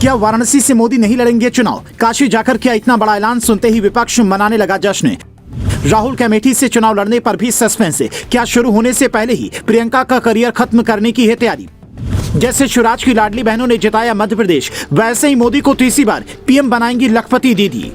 क्या वाराणसी से मोदी नहीं लड़ेंगे चुनाव? काशी जाकर क्या इतना बड़ा ऐलान? सुनते ही विपक्ष मनाने लगा जश्न। राहुल के अमेठी से चुनाव लड़ने पर भी सस्पेंस है। क्या शुरू होने से पहले ही प्रियंका का करियर खत्म करने की है तैयारी? जैसे शिवराज की लाडली बहनों ने जिताया मध्य प्रदेश, वैसे ही मोदी को तीसरी बार पीएम बनाएंगी लखपति दीदी।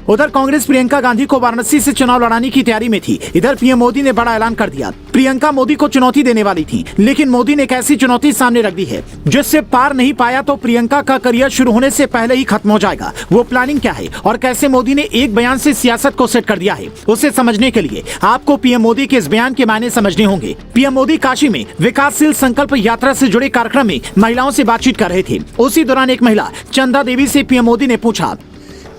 उधर कांग्रेस प्रियंका गांधी को वाराणसी से चुनाव लड़ाने की तैयारी में थी। इधर पीएम मोदी ने बड़ा ऐलान कर दिया। प्रियंका मोदी को चुनौती देने वाली थी, लेकिन मोदी ने एक ऐसी चुनौती सामने रख दी है जिससे पार नहीं पाया तो प्रियंका का करियर शुरू होने से पहले ही खत्म हो जाएगा। वो प्लानिंग क्या है और कैसे मोदी ने एक बयान से सियासत को सेट कर दिया है, उसे समझने के लिए आपको पीएम मोदी के इस बयान के मायने समझने होंगे। पीएम मोदी काशी में विकासशील संकल्प यात्रा से जुड़े कार्यक्रम में महिलाओं से बातचीत कर रहे थे। उसी दौरान एक महिला चंदा देवी से पीएम मोदी ने पूछा,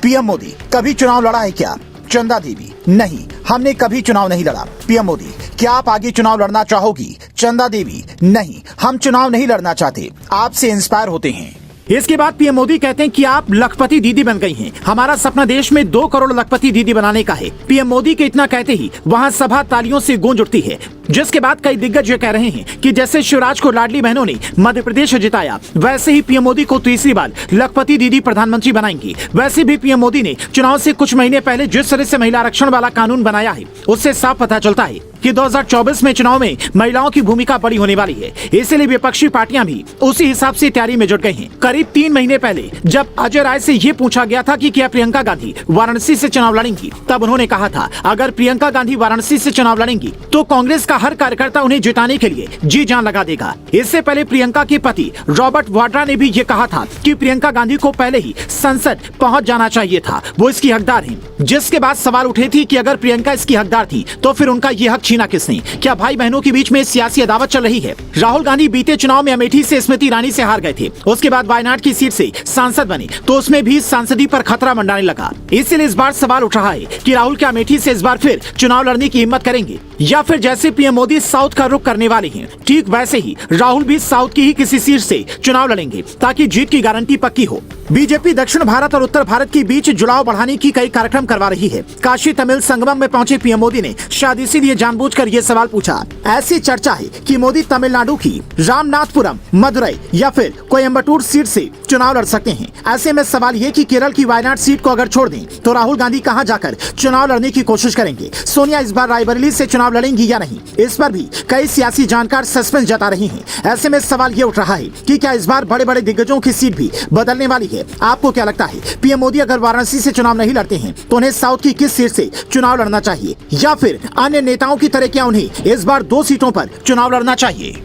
पीएम मोदी कभी चुनाव लड़ा है क्या? चंदा देवी, नहीं, हमने कभी चुनाव नहीं लड़ा। पीएम मोदी, क्या आप आगे चुनाव लड़ना चाहोगी? चंदा देवी, नहीं, हम चुनाव नहीं लड़ना चाहते, आपसे इंस्पायर होते हैं। इसके बाद पीएम मोदी कहते हैं कि आप लखपति दीदी बन गई हैं। हमारा सपना देश में 2 करोड़ लखपति दीदी बनाने का है। पीएम मोदी के इतना कहते ही वहां सभा तालियों से गूंज उठती है, जिसके बाद कई दिग्गज ये कह रहे हैं कि जैसे शिवराज को लाडली बहनों ने मध्य प्रदेश जिताया, वैसे ही पीएम मोदी को तीसरी बार लखपति दीदी प्रधानमंत्री बनाएंगी। वैसे भी पीएम मोदी ने चुनाव से कुछ महीने पहले जिस तरह से महिला आरक्षण वाला कानून बनाया है, उससे साफ पता चलता है कि 2024 में चुनाव में महिलाओं की भूमिका बड़ी होने वाली है। इसलिए विपक्षी पार्टियां भी उसी हिसाब से तैयारी में जुट गई हैं। करीब 3 महीने पहले जब अजय राय से ये पूछा गया था कि क्या प्रियंका गांधी वाराणसी से चुनाव लड़ेंगी, तब उन्होंने कहा था अगर प्रियंका गांधी वाराणसी से चुनाव लड़ेंगी तो कांग्रेस का हर कार्यकर्ता उन्हें जिताने के लिए जी जान लगा देगा। इससे पहले प्रियंका के पति रॉबर्ट वाड्रा ने भी ये कहा था कि प्रियंका गांधी को पहले ही संसद पहुंच जाना चाहिए था, वो इसकी हकदार है। जिसके बाद सवाल उठे थे कि अगर प्रियंका इसकी हकदार थी तो फिर उनका ये हक छीना किसने? क्या भाई बहनों के बीच में सियासी अदावत चल रही है? राहुल गांधी बीते चुनाव में अमेठी से स्मृति ईरानी से हार गए थे। उसके बाद वायनाड की सीट से सांसद बने तो उसमें भी सांसदी पर खतरा मंडाने लगा। इसलिए इस बार सवाल उठ रहा है कि राहुल क्या अमेठी से इस बार फिर चुनाव लड़ने की हिम्मत करेंगे या फिर जैसे पीएम मोदी साउथ का रुख करने वाले हैं, ठीक वैसे ही राहुल भी साउथ की ही किसी सीट से चुनाव लड़ेंगे ताकि जीत की गारंटी पक्की हो। बीजेपी दक्षिण भारत और उत्तर भारत के बीच जुड़ाव बढ़ाने की कई कार्यक्रम करवा रही है। काशी तमिल संगमम में पहुंचे पीएम मोदी ने शायद इसीलिए जानबूझकर ये सवाल पूछा। ऐसी चर्चा है कि मोदी तमिलनाडु की रामनाथपुरम, मदुरई या फिर कोयम्बटूर सीट से चुनाव लड़ सकते हैं। ऐसे में सवाल ये कि केरल की वायनाड सीट को अगर छोड़ दें तो राहुल गांधी कहां जाकर चुनाव लड़ने की कोशिश करेंगे? सोनिया इस बार रायबरेली से चुनाव लड़ेंगी या नहीं? इस पर भी कई सियासी जानकार सस्पेंस जता रहे हैं। ऐसे में सवाल ये उठ रहा है कि क्या इस बार बड़े बड़े दिग्गजों की सीट भी बदलने वाली है? आपको क्या लगता है? पीएम मोदी अगर वाराणसी से चुनाव नहीं लड़ते हैं तो उन्हें साउथ की किस सीट से चुनाव लड़ना चाहिए, या फिर अन्य नेताओं की तरह क्या उन्हें इस बार 2 सीटों पर चुनाव लड़ना चाहिए?